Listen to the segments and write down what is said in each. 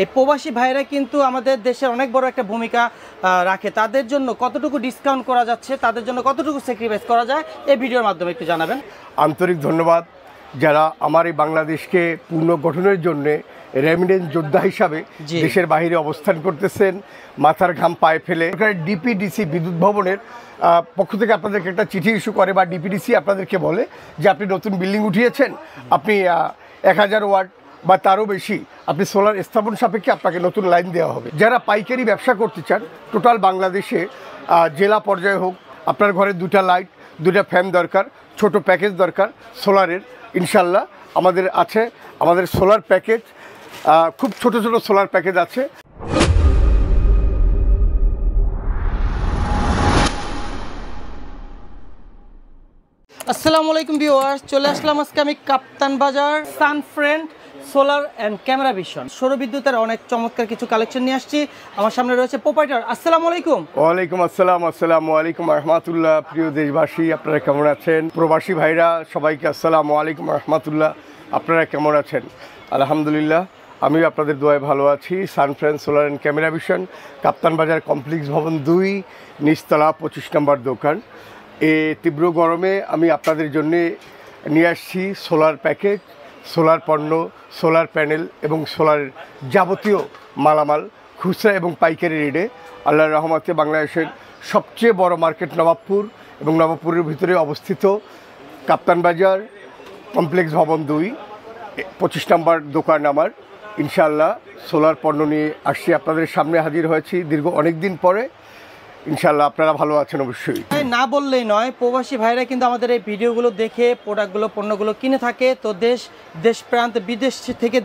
এই প্রবাসী ভাইরা কিন্তু আমাদের দেশের অনেক বড় একটা ভূমিকা রাখে। তাদের জন্য কতটুকু ডিসকাউন্ট করা যাচ্ছে, তাদের জন্য কতটুকু স্যাক্রিফাইস করা যায়, এই ভিডিওর মাধ্যমে একটু জানাবেন। আন্তরিক ধন্যবাদ যারা আমার এই বাংলাদেশকে পুনর্গঠনের জন্যে রেমিডেন্স যোদ্ধা হিসাবে দেশের বাইরে অবস্থান করতেছেন, মাথার ঘাম পায়ে ফেলে। ডিপিডিসি বিদ্যুৎ ভবনের পক্ষ থেকে আপনাদেরকে একটা চিঠি ইস্যু করে বা ডিপিডিসি আপনাদেরকে বলে যে আপনি নতুন বিল্ডিং উঠিয়েছেন, আপনি 1000 ওয়াট বা তারও বেশি আপনি সোলার স্থাপন সাপেক্ষে আপনাকে নতুন লাইন দেওয়া হবে। যারা পাইকারি ব্যবসা করতে চান টোটাল বাংলাদেশে জেলা পর্যায়ে হোক, আপনার ঘরে 2টা লাইট 2টা ফ্যান দরকার, ছোট প্যাকেজ দরকার সোলারের, ইনশাল্লাহ আমাদের আছে। আমাদের সোলার প্যাকেজ খুব ছোট ছোট সোলার প্যাকেজ আছে। আসসালামু আলাইকুম ভিউয়ার্স, চলে আসলাম আজকে আমি কাপ্তান বাজার সানফ্রেন্ড সোলার অ্যান্ড ক্যামেরা ভিশন সৌরবিদ্যুতের অনেক চমৎকার কিছু কালেকশন নিয়ে আসছি। আমার সামনে রয়েছে প্রোপাইটার। আসসালামু আলাইকুম। ওয়ালাইকুম আসসালাম। আসসালামু আলাইকুম রহমতুল্লাহ। প্রিয় দেশবাসী, আপনারা কেমন আছেন? প্রবাসী ভাইরা সবাইকে আসসালামু আলাইকুম রহমতুল্লাহ। আপনারা কেমন আছেন? আলহামদুলিল্লাহ, আমি আপনাদের দোয়ায় ভালো আছি। সানফ্রেন্ড সোলার অ্যান্ড ক্যামেরা ভিশন, কাপ্তান বাজার কমপ্লেক্স ভবন 2, নিচতলা 25 নম্বর দোকান। এই তীব্র গরমে আমি আপনাদের জন্য নিয়ে আসছি সোলার প্যাকেজ, সোলার পণ্য, সোলার প্যানেল এবং সোলারের যাবতীয় মালামাল খুচরা এবং পাইকারি রেটে। আল্লাহর রহমতে বাংলাদেশের সবচেয়ে বড় মার্কেট নবাবপুর এবং নবাবপুরের ভিতরে অবস্থিত কাপ্তান বাজার কমপ্লেক্স ভবন 2, 25 নম্বর দোকান আমার। ইনশাআল্লাহ সোলার পণ্য নিয়ে আসছি, আপনাদের সামনে হাজির হয়েছি দীর্ঘ অনেক দিন পরে। ইনশাআল্লাহ আপনারা ভালো আছেন অবশ্যই। না বললেই নয়, প্রবাসী ভাইরা কিন্তু আমাদের এই ভিডিওগুলো দেখে প্রোডাক্টগুলো পণ্যগুলো কিনে থাকে। তো দেশ প্রান্ত বিদেশ থেকে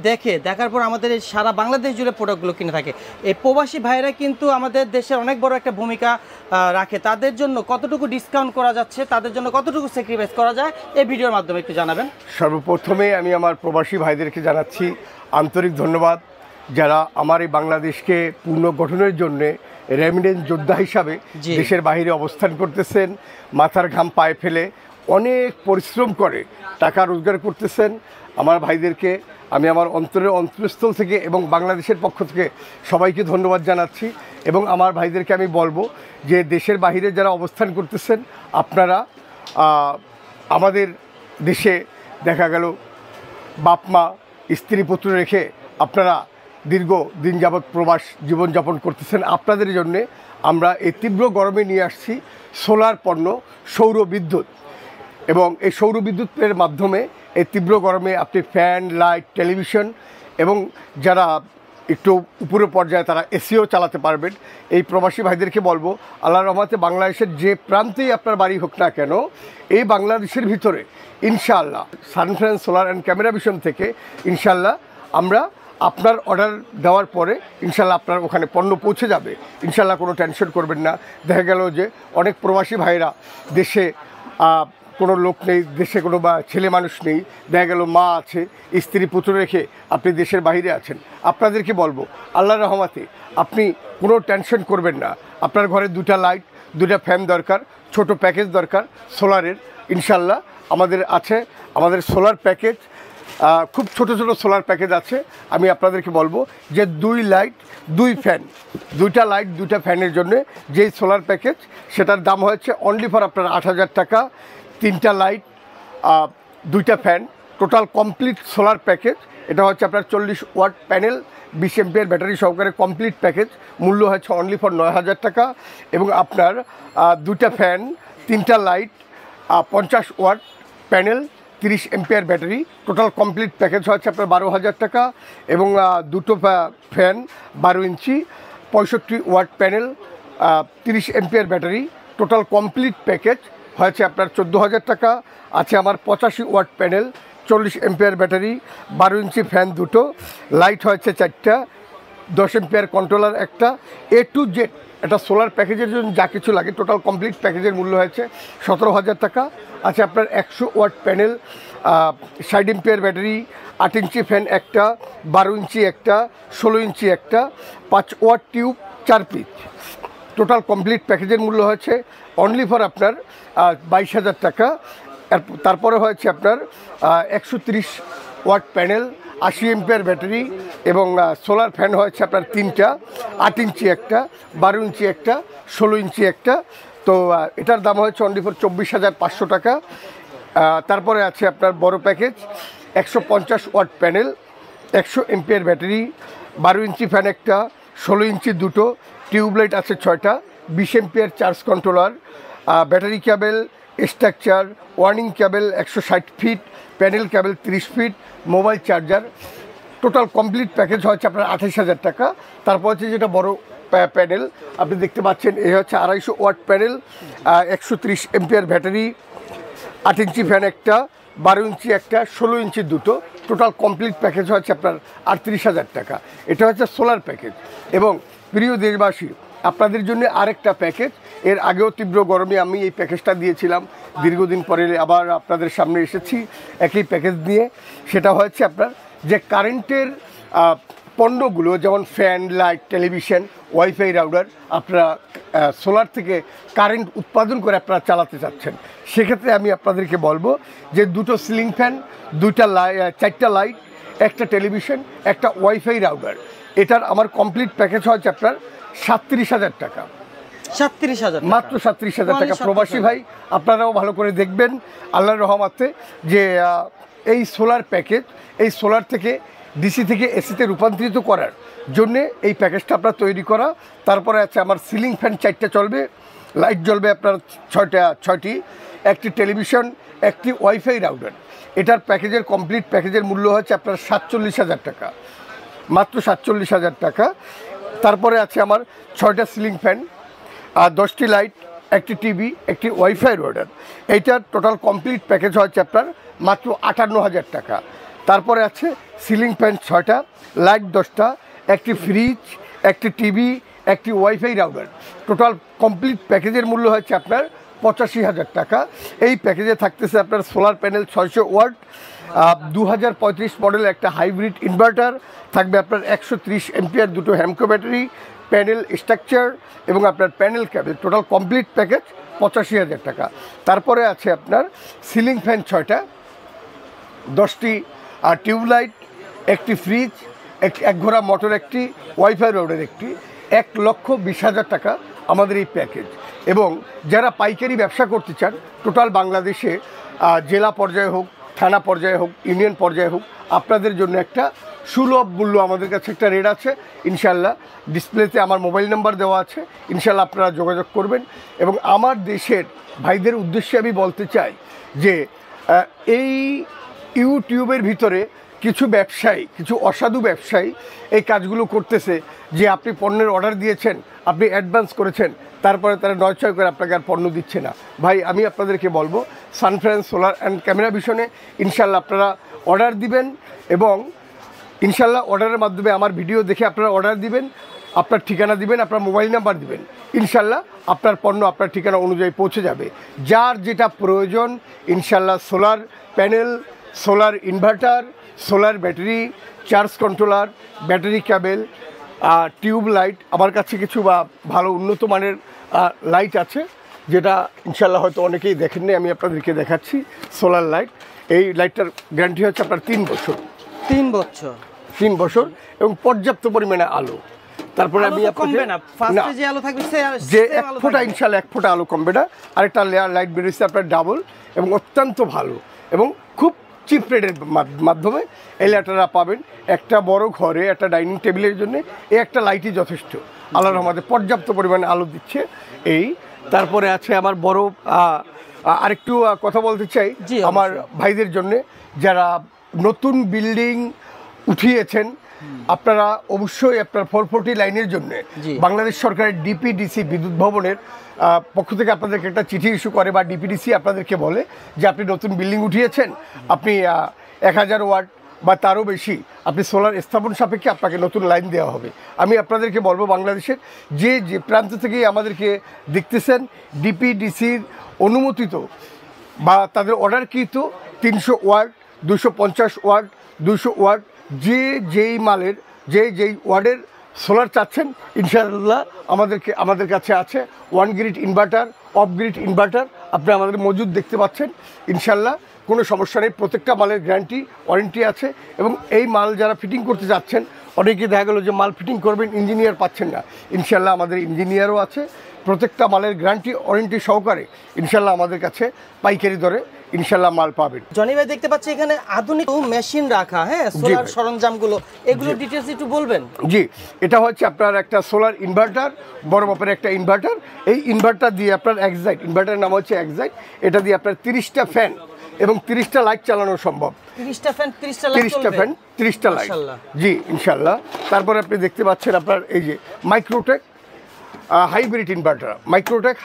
দেখার পর আমাদের এই সারা বাংলাদেশ জুড়ে প্রোডাক্টগুলো কিনে থাকে। এই প্রবাসী ভাইরা কিন্তু আমাদের দেশের অনেক বড় একটা ভূমিকা রাখে। তাদের জন্য কতটুকু ডিসকাউন্ট করা যাচ্ছে, তাদের জন্য কতটুকু স্যাক্রিফাইস করা যায়, এই ভিডিওর মাধ্যমে একটু জানাবেন। সর্বপ্রথমে আমি আমার প্রবাসী ভাইদেরকে জানাচ্ছি আন্তরিক ধন্যবাদ যারা আমার এই বাংলাদেশকে পুনর্গঠনের জন্যে রেমিডেন্স যোদ্ধা হিসাবে দেশের বাইরে অবস্থান করতেছেন, মাথার ঘাম পায়ে ফেলে অনেক পরিশ্রম করে টাকা রোজগার করতেছেন। আমার ভাইদেরকে আমি আমার অন্তরস্থল থেকে এবং বাংলাদেশের পক্ষ থেকে সবাইকে ধন্যবাদ জানাচ্ছি। এবং আমার ভাইদেরকে আমি বলবো যে দেশের বাইরে যারা অবস্থান করতেছেন, আপনারা আমাদের দেশে দেখা গেল বাপ মা স্ত্রী পুত্র রেখে আপনারা দীর্ঘ দিন যাবৎ প্রবাস জীবনযাপন করতেছেন। আপনাদের জন্যে আমরা এই তীব্র গরমে নিয়ে আসছি সোলার পণ্য, সৌর বিদ্যুৎ। এবং এই সৌর বিদ্যুতের মাধ্যমে এই তীব্র গরমে আপনি ফ্যান, লাইট, টেলিভিশন এবং যারা একটু উপরের পর্যায়ে তারা এসিও চালাতে পারবেন। এই প্রবাসী ভাইদেরকে বলবো, আল্লাহর রহমতে বাংলাদেশের যে প্রান্তেই আপনার বাড়ি হোক না কেন, এই বাংলাদেশের ভিতরে ইনশাআল্লাহ সানফ্রেন্ড সোলার অ্যান্ড ক্যামেরা ভিশন থেকে ইনশাআল্লাহ আমরা আপনার অর্ডার দেওয়ার পরে ইনশাল্লাহ আপনার ওখানে পণ্য পৌঁছে যাবে। ইনশাল্লাহ কোনো টেনশন করবেন না। দেখা গেল যে অনেক প্রবাসী ভাইরা দেশে কোনো লোক নেই, দেশে কোনো বা ছেলে মানুষ নেই, দেখা গেল মা আছে, স্ত্রী পুত্র রেখে আপনি দেশের বাইরে আছেন। আপনাদেরকে বলবো আল্লাহর রহমতে আপনি কোনো টেনশন করবেন না। আপনার ঘরে 2টা লাইট 2টা ফ্যান দরকার, ছোট প্যাকেজ দরকার সোলারের, ইনশাল্লাহ আমাদের আছে। আমাদের সোলার প্যাকেজ খুব ছোট ছোট সোলার প্যাকেজ আছে। আমি আপনাদেরকে বলবো যে 2 লাইট 2 ফ্যান, 2টা লাইট 2টা ফ্যানের জন্য যেই সোলার প্যাকেজ সেটার দাম হচ্ছে অনলি ফর আপনার 8000 টাকা। 3টা লাইট 2টা fan, total complete solar package. এটা হচ্ছে আপনার 40 ওয়াট প্যানেল 20 এমপিআর ব্যাটারি সহকারে কমপ্লিট প্যাকেজ, মূল্য হচ্ছে অনলি ফর 9000 টাকা। এবং আপনার 2টা ফ্যান, 3টা light 50 watt panel 30 ampere battery, total complete package হচ্ছে আপনার 12000 টাকা। এবং 2টো fan 12 inch 65 watt panel 30 ampere battery, total complete package হয়েছে আপনার 14000 টাকা। আছে আমার 85 watt panel 40 ampere battery 12 inch fan 2টো, লাইট হয়েছে 4টা, 10 এমপিআর কন্ট্রোলার একটা, A to Z এটা সোলার প্যাকেজের জন্য যা কিছু লাগে টোটাল কমপ্লিট প্যাকেজের মূল্য হয়েছে 17000 টাকা। আছে আপনার 100 watt panel 60 ampere battery, 8 inch fan একটা, 12 ইঞ্চি একটা, 16 ইঞ্চি একটা, 5 watt tube 4 piece, total complete প্যাকেজের মূল্য হয়েছে অনলি ফর আপনার 22000 টাকা। তারপরে হয়েছে আপনার 130 ওয়াট প্যানেল 80 এম্পিয়ার ব্যাটারি এবং সোলার ফ্যান হচ্ছে আপনার 3টা, 8 ইঞ্চি একটা, 12 ইঞ্চি একটা, 16 ইঞ্চি একটা। তো এটার দাম হচ্ছে অনলি ফর 24,500 টাকা। তারপরে আছে আপনার বড় package 150 watt panel, 100 ampere battery, 12 inch fan একটা, 16 ইঞ্চি দুটো, টিউবলাইট আছে 6টা, 20 ampere charge controller, battery cable, structure, wiring cable 160 feet, panel cable 30 feet, mobile charger. Total complete package হচ্ছে আপনার 28,000 টাকা। তারপর হচ্ছে যেটা বড় প্যানেল আপনি দেখতে পাচ্ছেন, এ হচ্ছে 250 watt panel, 130 ampere battery, 8 inch fan একটা, 12 ইঞ্চি একটা, 16 ইঞ্চি দুটো। টোটাল কমপ্লিট প্যাকেজ হচ্ছে আপনার 38,000 টাকা। এটা হচ্ছে সোলার প্যাকেজ। এবং প্রিয় দেশবাসী, আপনাদের জন্য আরেকটা প্যাকেজ, এর আগেও তীব্র গরমে আমি এই প্যাকেজটা দিয়েছিলাম, দীর্ঘদিন পরে আবার আপনাদের সামনে এসেছি একই প্যাকেজ নিয়ে। সেটা হচ্ছে আপনার যে কারেন্টের পণ্যগুলো, যেমন fan, light, television, wifi router, আপনারা সোলার থেকে কারেন্ট উৎপাদন করে আপনারা চালাতে চাচ্ছেন, সেক্ষেত্রে আমি আপনাদেরকে বলবো যে দুটো সিলিং ফ্যান, 4টা লাইট, একটা টেলিভিশন, একটা ওয়াইফাই রাউটার, এটার আমার কমপ্লিট প্যাকেজ হচ্ছে আপনার 37,000 টাকা। 37,000, মাত্র 37,000 টাকা। প্রবাসী ভাই আপনারাও ভালো করে দেখবেন আল্লাহর রহমতে যে এই সোলার প্যাকেজ, এই সোলার থেকে ডিসি থেকে এসিতে রূপান্তরিত করার জন্যে এই প্যাকেজটা আপনার তৈরি করা। তারপরে আছে আমার সিলিং ফ্যান 4টা চলবে, লাইট জ্বলবে আপনার 6টি, একটি টেলিভিশন, একটি ওয়াইফাই রাউটার। এটার প্যাকেজের কমপ্লিট প্যাকেজের মূল্য হচ্ছে আপনার 47,000 টাকা, মাত্র 47,000 টাকা। তারপরে আছে আমার 6টা সিলিং ফ্যান, আর 10টি লাইট, একটি টিভি, একটি ওয়াইফাই রাউটার। এইটার টোটাল কমপ্লিট প্যাকেজ হচ্ছে আপনার মাত্র 58,000 টাকা। তারপরে আছে সিলিং ফ্যান 6টা, লাইট 10টা, একটি ফ্রিজ, একটি টিভি, একটি ওয়াইফাই রাউটার। টোটাল কমপ্লিট প্যাকেজের মূল্য হচ্ছে আপনার 85,000 টাকা। এই প্যাকেজে থাকতেছে আপনার সোলার প্যানেল 600 ওয়াট, 2035 মডেল একটা হাইব্রিড ইনভার্টার থাকবে, আপনার 130 এম্পিয়ার দুটো হ্যামকো ব্যাটারি, প্যানেল স্ট্রাকচার এবং আপনার প্যানেল কেবল। টোটাল কমপ্লিট প্যাকেজ 85,000 টাকা। তারপরে আছে আপনার সিলিং ফ্যান 6টা, 10টি টিউবলাইট, একটি ফ্রিজ, এক ঘোড়া মোটর একটি, ওয়াইফাই রাউটার একটি, 1,20,000 টাকা আমাদের এই প্যাকেজ। এবং যারা পাইকারি ব্যবসা করতে চান টোটাল বাংলাদেশে, জেলা পর্যায়ে হোক, থানা পর্যায়ে হোক, ইউনিয়ন পর্যায়ে হোক, আপনাদের জন্য একটা সুলভ মূল্য আমাদের কাছে একটা রেট আছে। ইনশাল্লাহ ডিসপ্লেতে আমার মোবাইল নাম্বার দেওয়া আছে, ইনশাল্লাহ আপনারা যোগাযোগ করবেন। এবং আমার দেশের ভাইদের উদ্দেশ্যে আমি বলতে চাই যে এই ইউটিউবের ভিতরে কিছু ব্যবসায়ী, কিছু অসাধু ব্যবসায়ী এই কাজগুলো করতেছে যে আপনি পণ্যের অর্ডার দিয়েছেন, আপনি অ্যাডভান্স করেছেন, তারপরে তারা 9-6 করে আপনাকে আর পণ্য দিচ্ছে না। ভাই আমি আপনাদেরকে বলবো সানফ্রান্স সোলার অ্যান্ড ক্যামেরা ভিশনে ইনশাল্লাহ আপনারা অর্ডার দিবেন এবং ইনশাল্লাহ অর্ডারের মাধ্যমে আমার ভিডিও দেখে আপনারা অর্ডার দিবেন, আপনার ঠিকানা দিবেন, আপনার মোবাইল নাম্বার দিবেন, ইনশাল্লাহ আপনার পণ্য আপনার ঠিকানা অনুযায়ী পৌঁছে যাবে। যার যেটা প্রয়োজন ইনশাল্লাহ, solar panel, solar inverter, solar battery, charge controller, battery কেবল, টিউব লাইট, আমার কাছে কিছু ভালো উন্নত মানের লাইট আছে যেটা ইনশাল্লাহ হয়তো অনেকেই দেখেননি, আমি আপনাদেরকে দেখাচ্ছি। সোলার লাইট, এই লাইটটার গ্যারান্টি হচ্ছে আপনার 3 বছর। 3 বছর 3 বছর এবং পর্যাপ্ত পরিমাণে আলো। তারপরে আমি কমবে না, ফার্স্টে যে আলো থাকবে যে 1 ফোঁটা, ইনশাল্লাহ 1 ফোঁটা আলো কমবে না। আরেকটা লেয়ার লাইট বেরিয়েছে আপনার ডাবল এবং অত্যন্ত ভালো এবং খুব চিপ রেটের মাধ্যমে এই লাইটটা পাবেন। একটা বড় ঘরে একটা ডাইনিং টেবিলের জন্য এই একটা লাইটই যথেষ্ট। আল্লাহর রহমতে পর্যাপ্ত পরিমাণে আলো দিচ্ছে এই। তারপরে আছে আমার বড় আরেকটু কথা বলতে চাই আমার ভাইদের জন্য যারা নতুন বিল্ডিং উঠিয়েছেন, আপনারা অবশ্যই আপনার 440 লাইনের জন্য বাংলাদেশ সরকারের ডিপিডিসি বিদ্যুৎ ভবনের পক্ষ থেকে আপনাদেরকে একটা চিঠি ইস্যু করে বা ডিপিডিসি আপনাদেরকে বলে যে আপনি নতুন বিল্ডিং উঠিয়েছেন, আপনি 1000 ওয়াট বা তারও বেশি আপনি সোলার স্থাপন সাপেক্ষে আপনাকে নতুন লাইন দেওয়া হবে। আমি আপনাদেরকে বলবো বাংলাদেশের যে প্রান্ত থেকেই আমাদেরকে দেখতেছেন, ডিপিডিসির অনুমোদিত বা তাদের অর্ডারকৃত 300 ওয়াট, 250 ওয়াট, 200 ওয়াট, যেই মালের যেই ওয়ার্ডের সোলার চাচ্ছেন ইনশাআল্লাহ আমাদের কাছে আছে 1 grid inverter, of grid inverter আপনি আমাদের মজুদ দেখতে পাচ্ছেন। ইনশাআল্লাহ কোনো সমস্যা নেই, প্রত্যেকটা মালের গ্যারান্টি ওয়ারেন্টি আছে। এবং এই মাল যারা ফিটিং করতে যাচ্ছেন, অনেকে দেখা গেলো যে মাল ফিটিং করবেন ইঞ্জিনিয়ার পাচ্ছেন না, ইনশাআল্লাহ আমাদের ইঞ্জিনিয়ারও আছে। প্রত্যেকটা মালের গ্যারান্টি ওয়ারেন্টি সহকারে ইনশাআল্লাহ আমাদের কাছে পাইকারি দরে ইনশাআল্লাহ মাল পাবেন। জনি ভাই দেখতে পাচ্ছি এখানে আধুনিক মেশিন রাখা, হ্যাঁ, সোলার সরঞ্জামগুলো, এগুলো ডিটেইলস একটু বলবেন? জি, এটা হচ্ছে আপনার একটা সোলার ইনভার্টার, বড় মাপের একটা ইনভার্টার। এই ইনভার্টার দিয়ে আপনার এক্সাইট, ইনভার্টারের নাম হচ্ছে এক্সাইট, এটা দিয়ে আপনার 30টা ফ্যান এবং 30টা লাইট চালানো সম্ভব। 30টা ফ্যান 30টা লাইট, 30টা ফ্যান 30টা লাইট, জি ইনশাআল্লাহ। তারপরে আপনি দেখতে পাচ্ছেন আপনার এই যে Microtek hybrid inverter, Microtek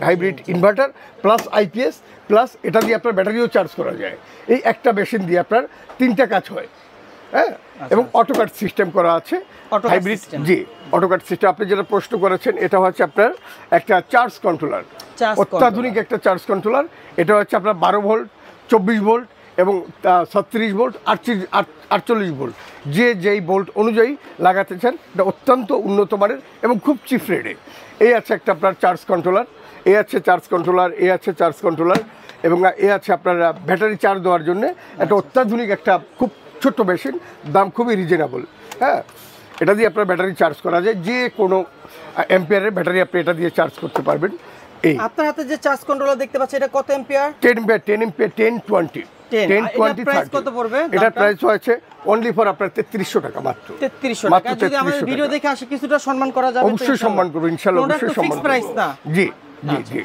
hybrid inverter plus IPS plus এটা দিয়ে আপনার ব্যাটারিও চার্জ করা যায়। এই একটা মেশিন দিয়ে আপনার 3টা কাজ হয়, হ্যাঁ। এবং অটোকাট সিস্টেম করা আছে হাইব্রিড, জি অটোকাট সিস্টেম। আপনি যেটা প্রশ্ন করেছেন এটা হচ্ছে আপনার একটা চার্জ কন্ট্রোলার, অত্যাধুনিক একটা চার্জ কন্ট্রোলার। এটা হচ্ছে আপনার 12 ভোল্ট, 24 ভোল্ট এবং 36 ভোল্ট, 48 ভোল্ট, যেই ভোল্ট অনুযায়ী লাগাতে চান। এটা অত্যন্ত উন্নত মানের এবং খুব চিপ রেটে। এই আছে একটা আপনার চার্জ কন্ট্রোলার, এই আছে চার্জ কন্ট্রোলার, এই আছে চার্জ কন্ট্রোলার এবং এ আছে আপনার ব্যাটারি চার্জ দেওয়ার জন্য একটা অত্যাধুনিক একটা খুব ছোট্ট মেশিন, দাম খুবই রিজনেবল, হ্যাঁ। এটা দিয়ে আপনার ব্যাটারি চার্জ করা যায়, যে কোনো অ্যাম্পিয়ারের ব্যাটারি আপনি এটা দিয়ে চার্জ করতে পারবেন। এই আপনার হাতে যে চার্জ কন্ট্রোলার দেখতে পাচ্ছি, এটা কত অ্যাম্পিয়ার? 10 অ্যাম্পিয়ার, 10 অ্যাম্পিয়ার, 10 20 প্রাইস কত পড়বে? এটা প্রাইস হচ্ছে অনলি ফর আপনার 3300 টাকা মাত্র। 3300 টাকা। যদি আমাদের ভিডিও দেখে আসে কিছুটা সম্মান করা যাবে? অবশ্যই সম্মান করব ইনশাআল্লাহ, অবশ্যই সম্মান প্রাইস না? জি জি জি,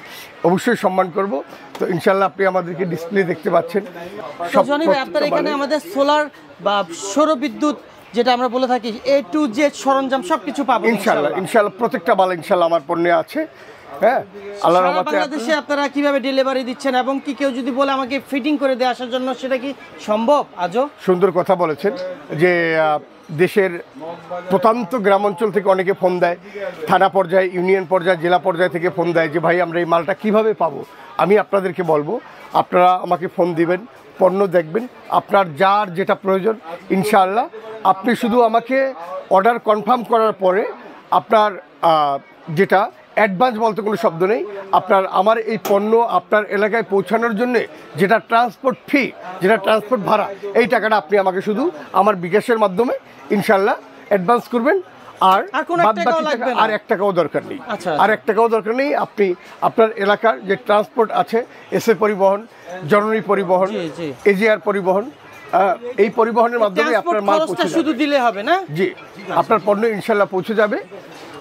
অবশ্যই সম্মান করব। তো ইনশাআল্লাহ আপনি আমাদেরকে ডিসপ্লে দেখতে পাচ্ছেন। জনি ভাই, আপনার এখানে আমাদের সোলার বা সৌর বিদ্যুৎ যেটা আমরা বলে থাকি A to Z সরঞ্জাম সবকিছু পাবো ইনশাআল্লাহ। ইনশাআল্লাহ প্রত্যেকটা মাল ইনশাআল্লাহ আমার পণ্যে আছে, হ্যাঁ। আল্লাহর রহমতে বাংলাদেশে আপনারা কিভাবে ডেলিভারি দিচ্ছেন এবং কি কেউ যদি বলে আমাকে ফিটিং করে দিয়ে আসার জন্য, সেটা কি সম্ভব? আজও সুন্দর কথা বলেছেন যে দেশের প্রত্যন্ত গ্রাম অঞ্চল থেকে অনেকে ফোন দেয়, থানা পর্যায়ে, ইউনিয়ন পর্যায়ে, জেলা পর্যায়ে থেকে ফোন দেয় যে ভাই আমরা এই মালটা কিভাবে পাবো। আমি আপনাদেরকে বলবো আপনারা আমাকে ফোন দিবেন, পণ্য দেখবেন, আপনার যার যেটা প্রয়োজন ইনশাআল্লাহ আপনি শুধু আমাকে অর্ডার কনফার্ম করার পরে আপনার যেটা অ্যাডভান্স বলতে কোনো শব্দ নেই, আপনার আমার এই পণ্য আপনার এলাকায় পৌঁছানোর জন্য যেটা ট্রান্সপোর্ট ফি, যেটা ট্রান্সপোর্ট ভাড়া, এই টাকাটা আপনি আমাকে শুধু আমার বিকাশের মাধ্যমে ইনশাআল্লাহ অ্যাডভান্স করবেন। আর বাদ বাকি টাকা আর 1 টাকাও দরকার নেই, আর 1 টাকাও দরকার নেই। আপনি আপনার এলাকার যে ট্রান্সপোর্ট আছে, এসএ পরিবহন, জননী পরিবহন, এজিআর পরিবহন, এই পরিবহনের মাধ্যমে আপনার মাল পৌঁছে যাবে, শুধু দিলে হবে না? জি, আপনার পণ্য ইনশাআল্লাহ পৌঁছে যাবে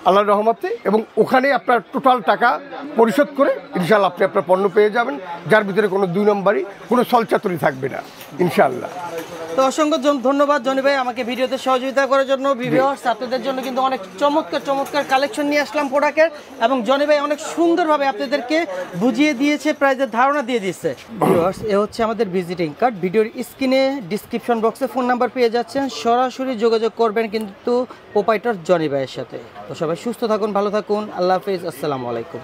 আল্লাহর রহমতে। এবং ওখানে আপনার টোটাল টাকা পরিশোধ করে ইনশাআল্লাহ আপনি আপনার পণ্য পেয়ে যাবেন, যার ভিতরে কোনো 2 নম্বরই কোনো ছলচাতুরি থাকবে না ইনশাআল্লাহ। তো অসংখ্য ধন্যবাদ জনি ভাই আমাকে ভিডিওতে সহযোগিতা করার জন্য। ভিউয়ার্স, আপনাদের জন্য কিন্তু অনেক চমৎকার কালেকশন নিয়ে আসলাম প্রোডাক্টের, এবং জনি ভাই অনেক সুন্দরভাবে আপনাদেরকে বুঝিয়ে দিয়েছে, প্রাইজের ধারণা দিয়ে দিচ্ছে। ভিউয়ার্স, এ হচ্ছে আমাদের ভিজিটিং কার্ড। ভিডিওর স্ক্রিনে ডিসক্রিপশন বক্সে ফোন নাম্বার পেয়ে যাচ্ছেন, সরাসরি যোগাযোগ করবেন কিন্তু প্রোপাইটার জনি ভাইয়ের সাথে। তো সবাই সুস্থ থাকুন, ভালো থাকুন, আল্লাহ হাফেজ, আসসালামু আলাইকুম।